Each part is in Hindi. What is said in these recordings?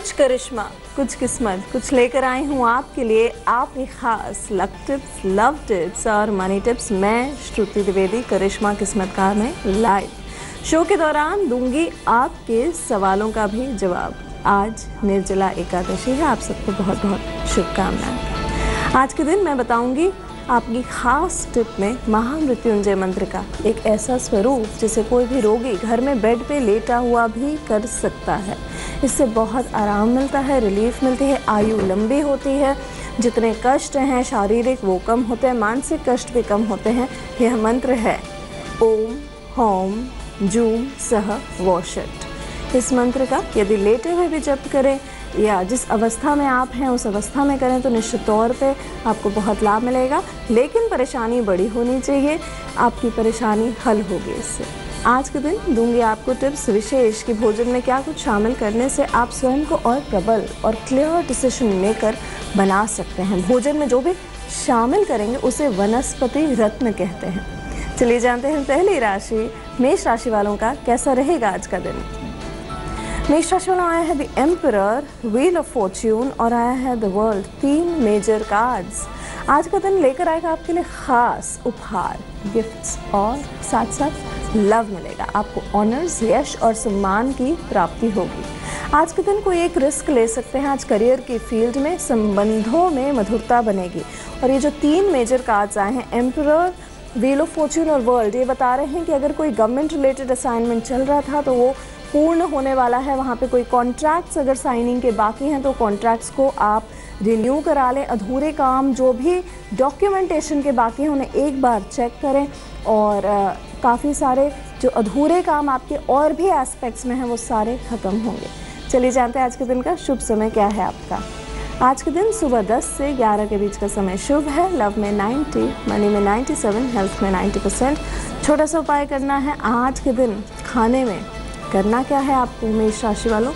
कुछ करिश्मा, कुछ किस्मत, कुछ लेकर आई हूँ आपके लिए आपकी खास लक टिप्स, लव टिप्स और मनी टिप्स। मैं श्रुति द्विवेदी करिश्मा किस्मतकार में लाइव शो के दौरान दूंगी आपके सवालों का भी जवाब। आज निर्जला एकादशी है, आप सबको बहुत बहुत शुभकामनाएं। आज के दिन मैं बताऊंगी आपकी खास टिप में महामृत्युंजय मंत्र का एक ऐसा स्वरूप जिसे कोई भी रोगी घर में बेड पे लेटा हुआ भी कर सकता है। इससे बहुत आराम मिलता है, रिलीफ मिलती है, आयु लंबी होती है, जितने कष्ट हैं शारीरिक वो कम होते हैं, मानसिक कष्ट भी कम होते हैं। यह मंत्र है ओम होम जूम सह वोषट। इस मंत्र का यदि लेटे हुए भी जप करें या जिस अवस्था में आप हैं उस अवस्था में करें तो निश्चित तौर पे आपको बहुत लाभ मिलेगा, लेकिन परेशानी बड़ी होनी चाहिए, आपकी परेशानी हल होगी इससे। आज के दिन दूंगी आपको टिप्स विशेष कि भोजन में क्या कुछ शामिल करने से आप स्वयं को और प्रबल और क्लियर डिसीजन मेकर बना सकते हैं। भोजन में जो भी शामिल करेंगे उसे वनस्पति रत्न कहते हैं। चलिए जानते हैं पहली राशि मेष राशि वालों का कैसा रहेगा आज का दिन। मेष राशि वालों आया है the emperor, wheel of Fortune और आया है द वर्ल्ड। 3 मेजर कार्ड्स आज का दिन लेकर आएगा आपके लिए खास उपहार, गिफ्ट्स और साथ साथ लव मिलेगा। आपको ऑनर्स, यश और सम्मान की प्राप्ति होगी। आज के दिन कोई एक रिस्क ले सकते हैं। आज करियर की फील्ड में संबंधों में मधुरता बनेगी। और ये जो 3 मेजर कार्ड्स आए हैं, एम्परर, व्हील ऑफ फॉर्च्यून और वर्ल्ड, ये बता रहे हैं कि अगर कोई गवर्नमेंट रिलेटेड असाइनमेंट चल रहा था तो वो पूर्ण होने वाला है। वहाँ पे कोई कॉन्ट्रैक्ट्स अगर साइनिंग के बाकी हैं तो कॉन्ट्रैक्ट्स को आप रिन्यू करा लें। अधूरे काम जो भी डॉक्यूमेंटेशन के बाकी हैं उन्हें एक बार चेक करें। और काफ़ी सारे जो अधूरे काम आपके और भी एस्पेक्ट्स में हैं वो सारे ख़त्म होंगे। चलिए जानते हैं आज के दिन का शुभ समय क्या है आपका। आज के दिन सुबह 10 से 11 के बीच का समय शुभ है। लव में 90, मनी में 97, हेल्थ में 90%। छोटा सा उपाय करना है आज के दिन। खाने में करना क्या है आपको मेष राशि वालों,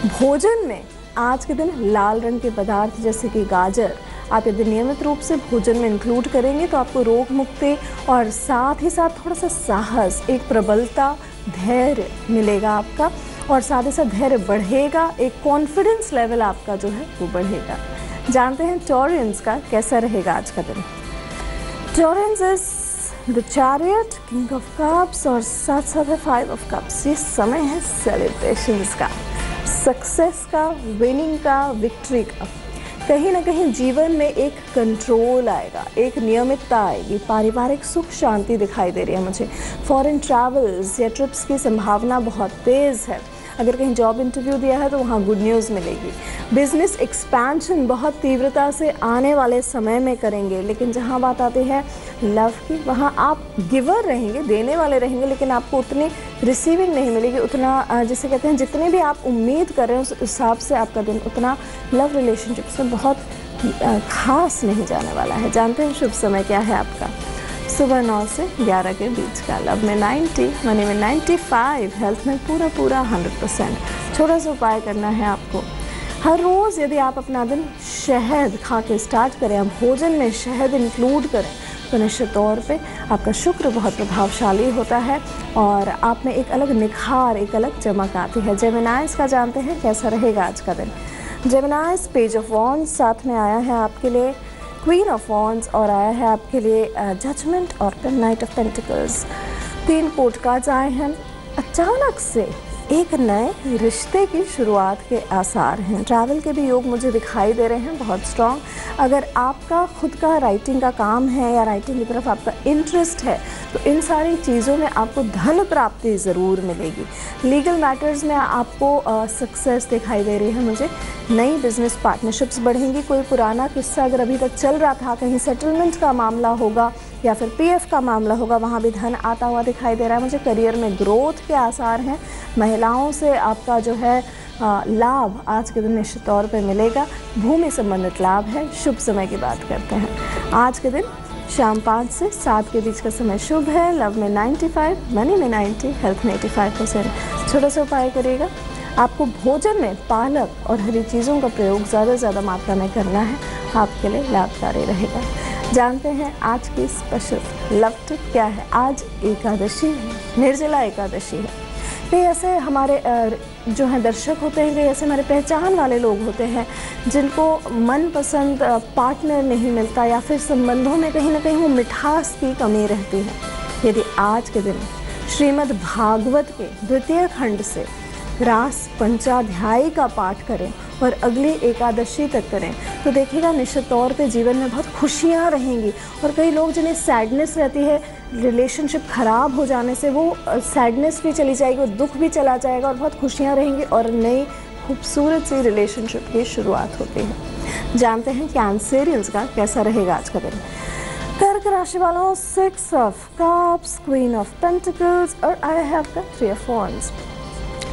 भोजन में आज के दिन लाल रंग के पदार्थ जैसे कि गाजर आप यदि नियमित रूप से भोजन में इंक्लूड करेंगे तो आपको रोग मुक्ति और साथ ही साथ थोड़ा सा साहस, एक प्रबलता, धैर्य मिलेगा आपका। और साथ ही साथ धैर्य बढ़ेगा, एक कॉन्फिडेंस लेवल आपका जो है वो बढ़ेगा। जानते हैं टॉरेंस का कैसा रहेगा आज का दिन। Torrens is the chariot, king of cups और साथ साथ है 5 ऑफ कप्स। ये समय है सेलिब्रेशंस का, सक्सेस का, विनिंग का, विक्ट्री का। कहीं ना कहीं जीवन में एक कंट्रोल आएगा, एक नियमितता आएगी, पारिवारिक सुख शांति दिखाई दे रही है मुझे। फॉरेन ट्रैवल्स या ट्रिप्स की संभावना बहुत तेज़ है। अगर कहीं जॉब इंटरव्यू दिया है तो वहाँ गुड न्यूज़ मिलेगी। बिजनेस एक्सपेंशन बहुत तीव्रता से आने वाले समय में करेंगे। लेकिन जहाँ बात आती है लव की, वहाँ आप गिवर रहेंगे, देने वाले रहेंगे, लेकिन आपको उतनी रिसीविंग नहीं मिलेगी, उतना जिसे कहते हैं जितने भी आप उम्मीद कर रहे हैं उस हिसाब से आपका दिन उतना लव रिलेशनशिप से बहुत खास नहीं जाने वाला है। जानते हैं शुभ समय क्या है आपका। सुबह 9 से 11 के बीच का। लव में 90, मनी में 95, हेल्थ में पूरा 100%। छोटा सा उपाय करना है आपको। हर रोज़ यदि आप अपना दिन शहद खा के स्टार्ट करें, आप भोजन में शहद इंक्लूड करें तो निश्चित तौर पे आपका शुक्र बहुत प्रभावशाली होता है और आप में एक अलग निखार, एक अलग चमक आती है। जेमिनाइज का जानते हैं कैसा रहेगा आज का दिन। जेमिनाइज पेज ऑफ वॉन्ड्स, साथ में आया है आपके लिए क्वीन ऑफ वॉन्ड्स और आया है आपके लिए जजमेंट और night of pentacles. 3 court cards आए हैं। अचानक से एक नए रिश्ते की शुरुआत के आसार हैं। ट्रैवल के भी योग मुझे दिखाई दे रहे हैं बहुत स्ट्रॉन्ग। अगर आपका खुद का राइटिंग का काम है या राइटिंग की तरफ आपका इंटरेस्ट है तो इन सारी चीज़ों में आपको धन प्राप्ति ज़रूर मिलेगी। लीगल मैटर्स में आपको सक्सेस दिखाई दे रही है मुझे। नई बिजनेस पार्टनरशिप्स बढ़ेंगी। कोई पुराना किस्सा अगर अभी तक चल रहा था, कहीं सेटलमेंट का मामला होगा या फिर पीएफ का मामला होगा, वहाँ भी धन आता हुआ दिखाई दे रहा है मुझे। करियर में ग्रोथ के आसार हैं। महिलाओं से आपका जो है लाभ आज के दिन निश्चित तौर पे मिलेगा। भूमि संबंधित लाभ है। शुभ समय की बात करते हैं। आज के दिन शाम 5 से 7 के बीच का समय शुभ है। लव में 95, मनी में 90, हेल्थ में 85%। छोटा सा उपाय करिएगा। आपको भोजन में पालक और हरी चीज़ों का प्रयोग ज़्यादा से ज़्यादा मात्रा में करना है, आपके लिए लाभकारी रहेगा। जानते हैं आज की स्पेशल लव टिप क्या है। आज एकादशी है, निर्जला एकादशी है। कई ऐसे हमारे जो हैं दर्शक होते हैं, कई ऐसे हमारे पहचान वाले लोग होते हैं जिनको मनपसंद पार्टनर नहीं मिलता या फिर संबंधों में कहीं ना कहीं वो मिठास की कमी रहती है। यदि आज के दिन श्रीमद् भागवत के द्वितीय खंड से रास पंचाध्यायी का पाठ करें और अगली एकादशी तक करें तो देखिएगा निश्चित तौर पे जीवन में बहुत खुशियाँ रहेंगी। और कई लोग जिन्हें सैडनेस रहती है, रिलेशनशिप ख़राब हो जाने से, वो सैडनेस भी चली जाएगी, वो दुख भी चला जाएगा और बहुत खुशियाँ रहेंगी और नई खूबसूरत सी रिलेशनशिप की शुरुआत होती है। जानते हैं कैंसेरियंस का कैसा रहेगा आज का दिन। कर्क राशि वालों, 6 of cups, queen of pentacles और I have the 3 of wands.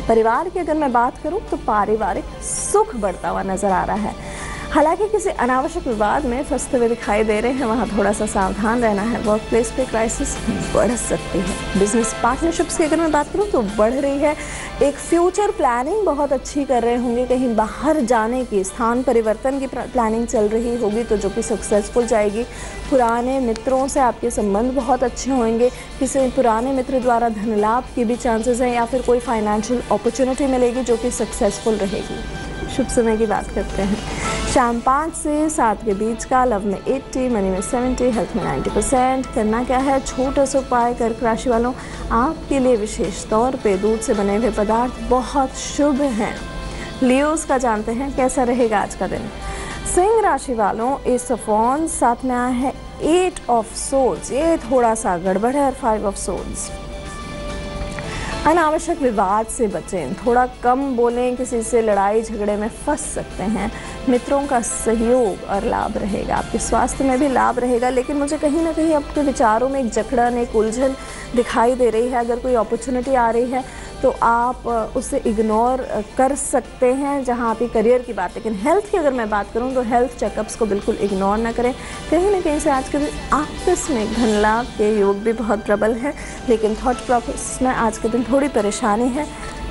परिवार की अगर मैं बात करूं तो पारिवारिक सुख बढ़ता हुआ नजर आ रहा है। हालांकि किसी अनावश्यक विवाद में फंसते हुए दिखाई दे रहे हैं, वहाँ थोड़ा सा सावधान रहना है। वर्क प्लेस पे क्राइसिस बढ़ सकती है। बिजनेस पार्टनरशिप्स की अगर मैं बात करूँ तो बढ़ रही है। एक फ्यूचर प्लानिंग बहुत अच्छी कर रहे होंगे, कहीं बाहर जाने की, स्थान परिवर्तन की प्लानिंग चल रही होगी तो जो कि सक्सेसफुल जाएगी। पुराने मित्रों से आपके संबंध बहुत अच्छे होंगे। किसी पुराने मित्र द्वारा धन लाभ की भी चांसेस हैं या फिर कोई फाइनेंशियल अपॉर्चुनिटी मिलेगी जो कि सक्सेसफुल रहेगी। शुभ समय की बात करते हैं। शाम 5 से 7 के बीच का, लव में 80, मनी में 70, हेल्थ में 90%। करना क्या है, छोटा सा उपाय कर्क राशि वालों आपके लिए विशेष तौर पे दूध से बने हुए पदार्थ बहुत शुभ हैं। लियोस का जानते हैं कैसा रहेगा आज का दिन। सिंह राशि वालों, एस ऑफ वॉन्ड्स, साथ में आया है 8 ऑफ सोर्ड्स, ये थोड़ा सा गड़बड़ है, और 5 ऑफ सोर्ड्स। अनावश्यक विवाद से बचें, थोड़ा कम बोलें, किसी से लड़ाई झगड़े में फंस सकते हैं। मित्रों का सहयोग और लाभ रहेगा। आपके स्वास्थ्य में भी लाभ रहेगा, लेकिन मुझे कहीं ना कहीं आपके विचारों में एक जकड़न, एक उलझन दिखाई दे रही है। अगर कोई अपॉर्चुनिटी आ रही है तो आप उसे इग्नोर कर सकते हैं जहां आपकी करियर की बात। लेकिन हेल्थ की अगर मैं बात करूं तो हेल्थ चेकअप्स को बिल्कुल इग्नोर ना करें। कहीं ना कहीं से आज के दिन आपस में धन लाभ के योग भी बहुत प्रबल है, लेकिन थॉट प्रोसेस में आज के दिन थोड़ी परेशानी है।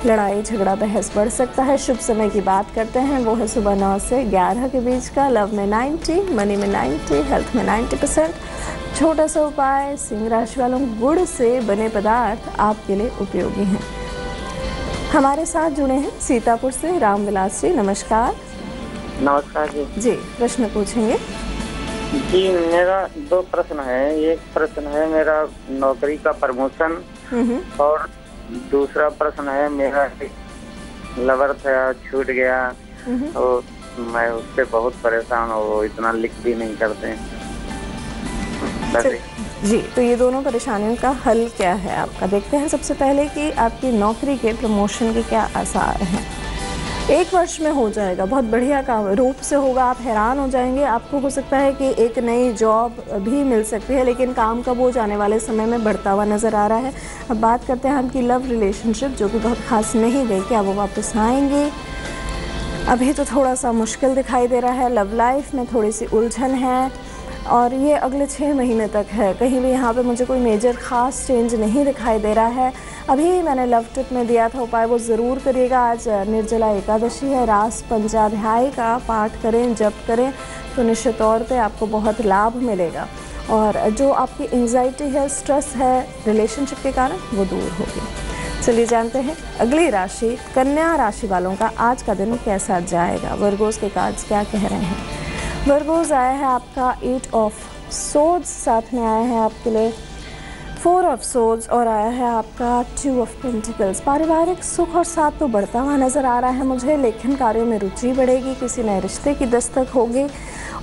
लड़ाई झगड़ा बहस बढ़ सकता है। शुभ समय की बात करते हैं, वो है सुबह 9 से 11 के बीच का, लव में 90, मनी में 90, हेल्थ में 90%। छोटा सा उपाय, सिंह राशि वालों गुड़ से बने पदार्थ आपके लिए उपयोगी हैं। हमारे साथ जुड़े हैं सीतापुर से रामविलास जी। नमस्कार। नमस्कार जी। जी, प्रश्न पूछेंगे। जी, मेरा 2 प्रश्न है। एक प्रश्न है मेरा नौकरी का प्रमोशन, और दूसरा प्रश्न है मेरा लवर था, छूट गया और मैं उससे बहुत परेशान हूँ। वो इतना लिख भी नहीं करते। जी, तो ये दोनों परेशानियों का हल क्या है आपका, देखते हैं। सबसे पहले कि आपकी नौकरी के प्रमोशन के क्या आसार हैं। 1 वर्ष में हो जाएगा, बहुत बढ़िया काम रूप से होगा, आप हैरान हो जाएंगे। आपको हो सकता है कि एक नई जॉब भी मिल सकती है, लेकिन काम का बोझ आने वाले समय में बढ़ता हुआ नज़र आ रहा है। अब बात करते हैं आपकी लव रिलेशनशिप, जो कि बहुत खास नहीं गई, क्या वो वापस आएंगे? अभी तो थोड़ा सा मुश्किल दिखाई दे रहा है। लव लाइफ में थोड़ी सी उलझन है और ये अगले 6 महीने तक है। कहीं भी यहाँ पे मुझे कोई मेजर ख़ास चेंज नहीं दिखाई दे रहा है। अभी मैंने लव टिप में दिया था उपाय, वो ज़रूर करिएगा। आज निर्जला एकादशी है, रास पंचाध्यायी का पाठ करें, जप करें तो निश्चित तौर पे आपको बहुत लाभ मिलेगा। और जो आपकी एंग्जाइटी है, स्ट्रेस है रिलेशनशिप के कारण, वो दूर होगी। चलिए जानते हैं अगली राशि, कन्या राशि वालों का आज का दिन कैसा जाएगा। वर्गोस के कार्ड्स क्या कह रहे हैं। वर्गोस आया है आपका 8 ऑफ सोर्ड्स, साथ में आया है आपके लिए 4 ऑफ सोर्ड्स और आया है आपका 2 ऑफ पेंटिकल्स। पारिवारिक सुख और साथ तो बढ़ता हुआ नज़र आ रहा है मुझे। लेखन कार्यों में रुचि बढ़ेगी, किसी नए रिश्ते की दस्तक होगी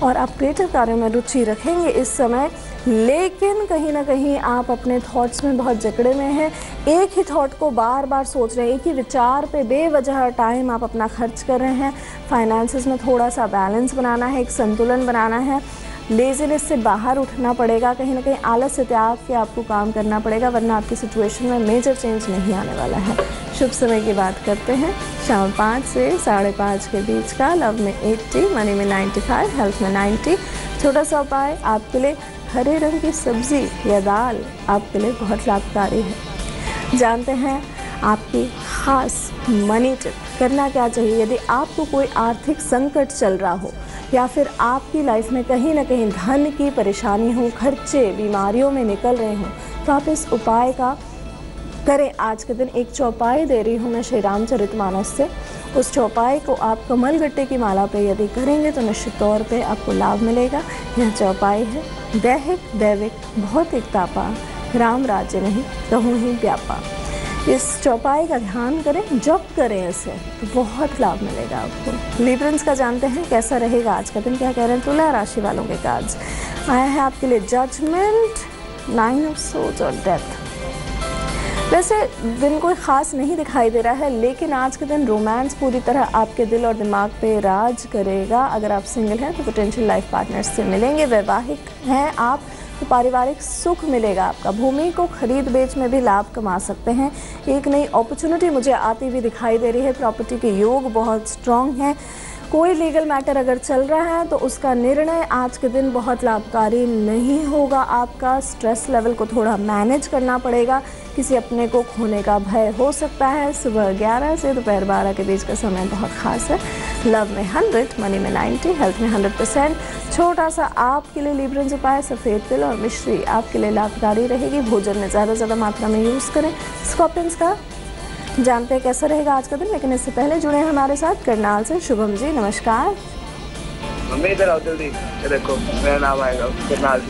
और आप क्रिएटिव कार्यों में रुचि रखेंगे इस समय। लेकिन कहीं ना कहीं आप अपने थॉट्स में बहुत जकड़े में हैं। एक ही थॉट को बार बार सोच रहे हैं, एक ही विचार पे बेवजह टाइम आप अपना खर्च कर रहे हैं। फाइनेंसेस में थोड़ा सा बैलेंस बनाना है, एक संतुलन बनाना है। लेजीनेस से बाहर उठना पड़ेगा, कहीं ना कहीं आलस से त्याग के आपको काम करना पड़ेगा, वरना आपकी सिचुएशन में मेजर चेंज नहीं आने वाला है। शुभ समय की बात करते हैं, शाम 5 से 5:30 के बीच का, लव में 80, मनी में 95, हेल्थ में 90। छोटा सा उपाय आपके लिए, हरे रंग की सब्जी या दाल आपके लिए बहुत लाभकारी है। जानते हैं आपकी खास मनी टिप, करना क्या चाहिए यदि आपको कोई आर्थिक संकट चल रहा हो या फिर आपकी लाइफ में कहीं ना कहीं धन की परेशानी हो, खर्चे बीमारियों में निकल रहे हों, तो आप इस उपाय का करें। आज के दिन एक चौपाई दे रही हूँ मैं श्री रामचरितमानस से। उस चौपाई को आप कमलगट्टे की माला पे यदि करेंगे तो निश्चित तौर पे आपको लाभ मिलेगा। यह चौपाई है, दैहिक दैविक भौतिक तापा, राम राज्य नहीं कहूँ ही व्यापा। इस चौपाई का ध्यान करें, जप करें इसे तो बहुत लाभ मिलेगा आपको। लिब्रंस का जानते हैं कैसा रहेगा आज का दिन, क्या कह रहे हैं तुला राशि वालों के कार्ड्स। आया है आपके लिए जजमेंट, 9 ऑफ सोर्ड्स और डेथ। वैसे दिन कोई ख़ास नहीं दिखाई दे रहा है, लेकिन आज के दिन रोमांस पूरी तरह आपके दिल और दिमाग पे राज करेगा। अगर आप सिंगल हैं तो पोटेंशियल लाइफ पार्टनर्स से मिलेंगे। वैवाहिक हैं आप तो पारिवारिक सुख मिलेगा आपका। भूमि को खरीद बेच में भी लाभ कमा सकते हैं। एक नई अपॉर्चुनिटी मुझे आती हुई दिखाई दे रही है। प्रॉपर्टी के योग बहुत स्ट्रॉन्ग हैं। कोई लीगल मैटर अगर चल रहा है तो उसका निर्णय आज के दिन बहुत लाभकारी नहीं होगा। आपका स्ट्रेस लेवल को थोड़ा मैनेज करना पड़ेगा। किसी अपने को खोने का भय हो सकता है। सुबह 11 से दोपहर 12 के बीच का समय बहुत खास है। लव में 100, मनी में 90, हेल्थ में 100%। छोटा सा आपके लिए लिब्रंस उपाय, सफ़ेद तिल और मिश्री आपके लिए लाभकारी रहेगी। भोजन में ज़्यादा मात्रा में यूज़ करें। स्कॉर्पियंस का जानते हैं कैसा रहेगा आज का दिन, लेकिन इससे पहले जुड़े हैं हमारे साथ करनाल से शुभम जी। नमस्कार। मम्मी इधर आओ जल्दी, ये देखो मेरा नाम आएगा करनाल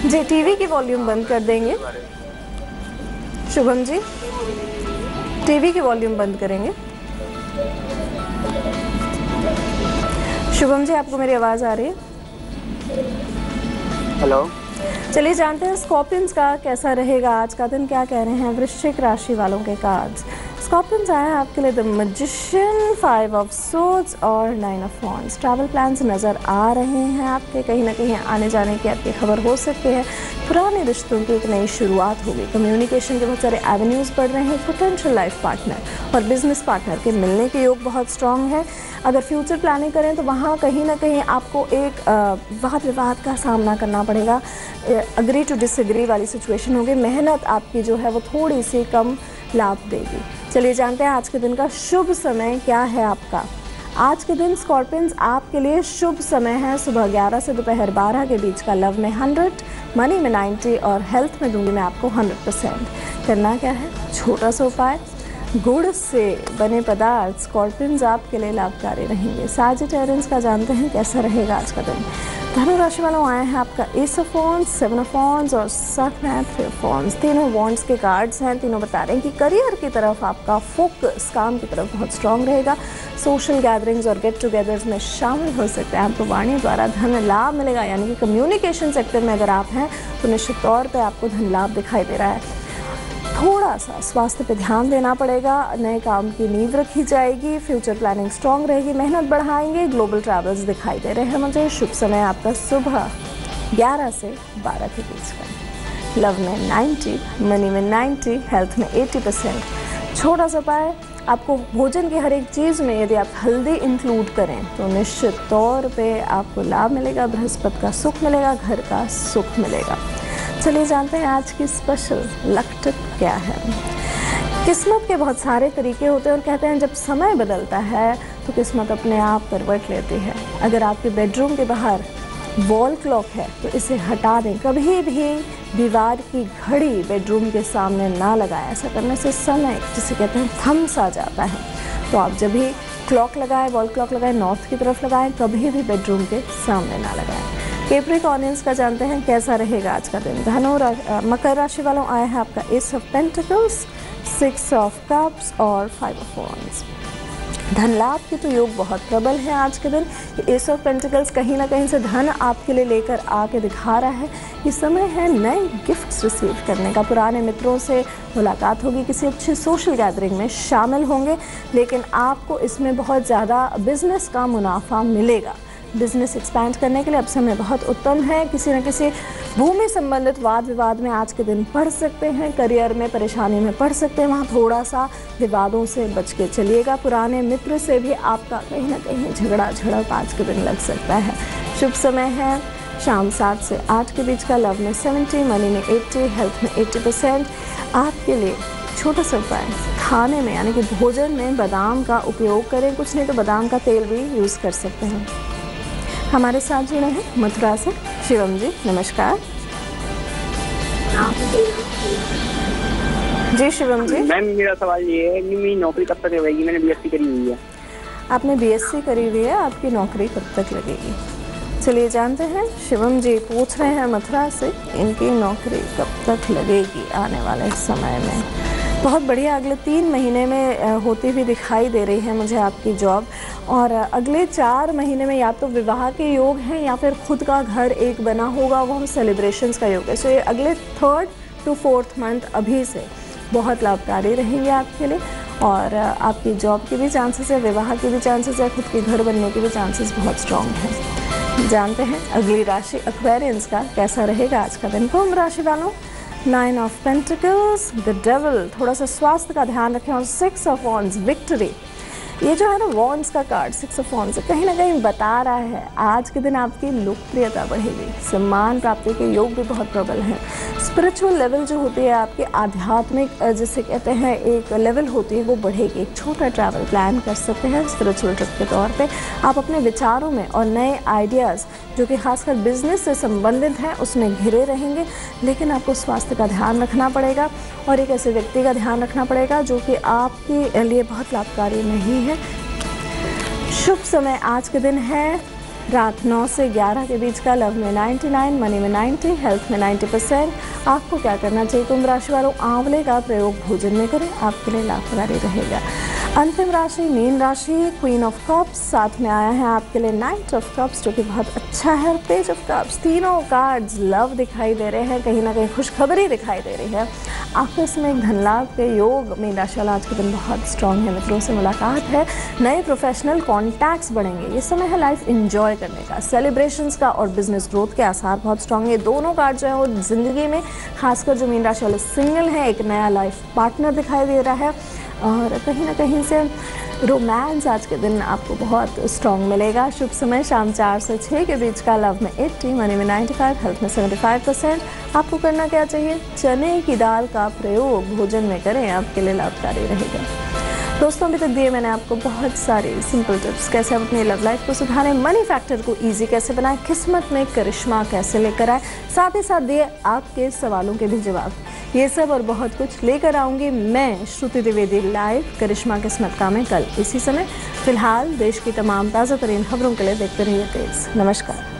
जी। टीवी की वॉल्यूम बंद कर देंगे शुभम जी, टीवी की वॉल्यूम बंद करेंगे। शुभम जी आपको मेरी आवाज़ आ रही है? हेलो। चलिए जानते हैं स्कॉर्पियंस का कैसा रहेगा आज का दिन, क्या कह रहे हैं वृश्चिक राशि वालों के कार्ड्स। स्कॉर्पियंस आया है आपके लिए द मैजिशियन, 5 ऑफ सोर्ड्स और 9 ऑफ वॉन्ड्स। ट्रैवल प्लान्स नज़र आ रहे हैं आपके, कहीं ना कहीं आने जाने की आपकी खबर हो सकती है। पुराने रिश्तों की एक नई शुरुआत होगी। कम्युनिकेशन के बहुत सारे एवेन्यूज़ बढ़ रहे हैं। पोटेंशियल लाइफ पार्टनर और बिजनेस पार्टनर के मिलने के योग बहुत स्ट्रॉन्ग है। अगर फ्यूचर प्लानिंग करें तो वहाँ कहीं ना कहीं आपको एक वाद विवाद का सामना करना पड़ेगा। अग्री टू डिसएग्री वाली सिचुएशन होगी। मेहनत आपकी जो है वो थोड़ी सी कम लाभ देगी। चलिए जानते हैं आज के दिन का शुभ समय क्या है आपका। आज के दिन स्कॉर्पियंस आपके लिए शुभ समय है सुबह 11 से दोपहर 12 के बीच का। लव में 100, मनी में 90 और हेल्थ में दूंगी मैं आपको 100%। करना क्या है, छोटा सा उपाय, गुड़ से बने पदार्थ स्कॉर्पियंस आपके लिए लाभकारी रहेंगे। सैजिटेरियंस का जानते हैं कैसा रहेगा आज का दिन। धनु राशि वालों आए हैं आपका S of wands, 7 of wands और 7 में 3 ऑफ वॉन्ड्स। तीनों वॉन्ड्स के कार्ड्स हैं। तीनों बता रहे हैं कि करियर की तरफ आपका फोकस, काम की तरफ बहुत स्ट्रांग रहेगा। सोशल गैदरिंग्स और गेट टुगेदर्स में शामिल हो सकते हैं। आपको वाणी द्वारा धन लाभ मिलेगा, यानी कि कम्युनिकेशन सेक्टर में अगर आप हैं तो निश्चित तौर पर आपको धन लाभ दिखाई दे रहा है। थोड़ा सा स्वास्थ्य पे ध्यान देना पड़ेगा। नए काम की नींव रखी जाएगी। फ्यूचर प्लानिंग स्ट्रांग रहेगी। मेहनत बढ़ाएंगे। ग्लोबल ट्रैवल्स दिखाई दे रहे हैं मुझे। शुभ समय आपका सुबह 11 से 12 के बीच का। लव में 90, मनी में 90, हेल्थ में 80%। छोटा सा उपाय, आपको भोजन की हर एक चीज़ में यदि आप हल्दी इंक्लूड करें तो निश्चित तौर पे आपको लाभ मिलेगा। बृहस्पति का सुख मिलेगा, घर का सुख मिलेगा। चलिए जानते हैं आज की स्पेशल लक टिप क्या है। किस्मत के बहुत सारे तरीके होते हैं और कहते हैं जब समय बदलता है तो किस्मत अपने आप करवट लेती है। अगर आपके बेडरूम के बाहर वॉल क्लॉक है तो इसे हटा दें। कभी भी दीवार की घड़ी बेडरूम के सामने ना लगाएं। ऐसा करने से समय, जिसे कहते हैं, थम सा जाता है। तो आप जब भी क्लॉक लगाएं, वॉल क्लॉक लगाएं, नॉर्थ की तरफ लगाएं, कभी भी बेडरूम के सामने ना लगाएं। कैप्रिकॉर्नियंस का जानते हैं कैसा रहेगा आज का दिन। मकर राशि वालों आया है आपका S of pentacles, 6 of cups और 5 ऑफ वॉन्ड्स। धन लाभ के तो योग बहुत प्रबल है आज के दिन। एस ऑफ पेंटिकल्स कहीं ना कहीं से धन आपके लिए लेकर आके दिखा रहा है। ये समय है नए गिफ्ट्स रिसीव करने का। पुराने मित्रों से मुलाकात होगी। किसी अच्छी सोशल गैदरिंग में शामिल होंगे, लेकिन आपको इसमें बहुत ज़्यादा बिजनेस का मुनाफा मिलेगा। बिजनेस एक्सपैंड करने के लिए अब समय बहुत उत्तम है। किसी न किसी भूमि संबंधित वाद विवाद में आज के दिन पढ़ सकते हैं। करियर में परेशानी में पढ़ सकते हैं, वहाँ थोड़ा सा विवादों से बच के चलिएगा। पुराने मित्र से भी आपका कहीं ना कहीं झगड़ा झड़प आज के दिन लग सकता है। शुभ समय है शाम 7 से 8 के बीच का। लव में 70, मनी में 80, हेल्थ में 80%। आपके लिए छोटा सा उपाय, खाने में यानी कि भोजन में बादाम का उपयोग करें। कुछ नहीं तो बादाम का तेल भी यूज़ कर सकते हैं। हमारे साथ जुड़े हैं मथुरा से शिवम जी। नमस्कार। जी शिवम जी। मैम मेरा सवाल ये है कि मेरी नौकरी कब तक लगेगी? मैंने बीएससी करी हुई है। आपने बीएससी करी हुई है, आपकी नौकरी कब तक लगेगी? चलिए जानते हैं। शिवम जी पूछ रहे हैं मथुरा से, इनकी नौकरी कब तक लगेगी आने वाले समय में। बहुत बढ़िया, अगले 3 महीने में होती हुई दिखाई दे रही है मुझे आपकी जॉब, और अगले 4 महीने में या तो विवाह के योग हैं या फिर खुद का घर एक बना होगा, वो सेलिब्रेशंस का योग है। सो ये अगले 3rd to 4th मंथ अभी से बहुत लाभकारी रहेंगे आपके लिए, और आपकी जॉब के भी चांसेस है, विवाह के भी चांसेस है, खुद के घर बनने के भी चांसेस बहुत स्ट्रॉन्ग हैं। जानते हैं अगली राशि एक्वेरियंस का कैसा रहेगा आज का दिन। कुंभ राशि वालों, 9 ऑफ पेंटिकल्स, द डेविल, थोड़ा सा स्वास्थ्य का ध्यान रखें, और 6 ऑफ वॉन्ड्स, विक्ट्री। ये जो है ना वॉन्ड्स का कार्ड, 6 ऑफ वॉन्ड्स, कहीं ना कहीं बता रहा है आज के दिन आपकी लोकप्रियता बढ़ेगी, सम्मान प्राप्ति के योग भी बहुत प्रबल हैं। स्पिरिचुअल लेवल जो होती है आपकी, आध्यात्मिक जिसे कहते हैं एक लेवल होती है, वो बढ़ेगी। एक छोटा ट्रैवल प्लान कर सकते हैं स्पिरिचुअल ट्रिप के तौर पे। आप अपने विचारों में और नए आइडियाज़ जो कि खासकर बिजनेस से संबंधित हैं उसमें घिरे रहेंगे, लेकिन आपको स्वास्थ्य का ध्यान रखना पड़ेगा, और एक ऐसे व्यक्ति का ध्यान रखना पड़ेगा जो कि आपके लिए बहुत लाभकारी नहीं है। शुभ समय आज के दिन है रात 9 से 11 के बीच का। लव में 99, मनी में 90, हेल्थ में 90%। आपको क्या करना चाहिए कुंभ राशि वालों? आंवले का प्रयोग भोजन में करें, आपके लिए लाभकारी रहेगा। अंतिम राशि मीन राशि, क्वीन ऑफ कप्स, साथ में आया है आपके लिए नाइट ऑफ कप्स जो कि बहुत अच्छा है, पेज ऑफ कप्स। तीनों कार्ड्स लव दिखाई दे रहे हैं, कहीं ना कहीं खुशखबरी दिखाई दे रही है। आपस में एक धन लाभ के योग मीन राशि वाला आज के दिन बहुत स्ट्रॉन्ग है। मित्रों से मुलाकात है, नए प्रोफेशनल कॉन्टैक्ट्स बढ़ेंगे। ये समय है लाइफ एंजॉय करने का, सेलिब्रेशंस का, और बिजनेस ग्रोथ के आसार बहुत स्ट्रॉन्ग है। दोनों कार्ड जो है वो जिंदगी में, खासकर जो मीन राशि वाले सिंगल हैं, एक नया लाइफ पार्टनर दिखाई दे रहा है, और कहीं ना कहीं से रोमांस आज के दिन आपको बहुत स्ट्रॉन्ग मिलेगा। शुभ समय शाम 4 से 6 के बीच का। लव में 80, मनी में 95, हेल्थ में 75%। आपको करना क्या चाहिए? चने की दाल का प्रयोग भोजन में करें, आपके लिए लाभकारी रहेगा। दोस्तों अभी तक दिए मैंने आपको बहुत सारे सिंपल टिप्स, कैसे आप अपनी लव लाइफ को सुधारें, मनी फैक्टर को इजी कैसे बनाएं, किस्मत में करिश्मा कैसे लेकर आए, साथ ही साथ दिए आपके सवालों के भी जवाब। ये सब और बहुत कुछ लेकर आऊँगी मैं श्रुति द्विवेदी लाइव करिश्मा किस्मत का में कल इसी समय। फिलहाल देश की तमाम ताज़ा तरीन खबरों के लिए देखते रहिए तेज। नमस्कार।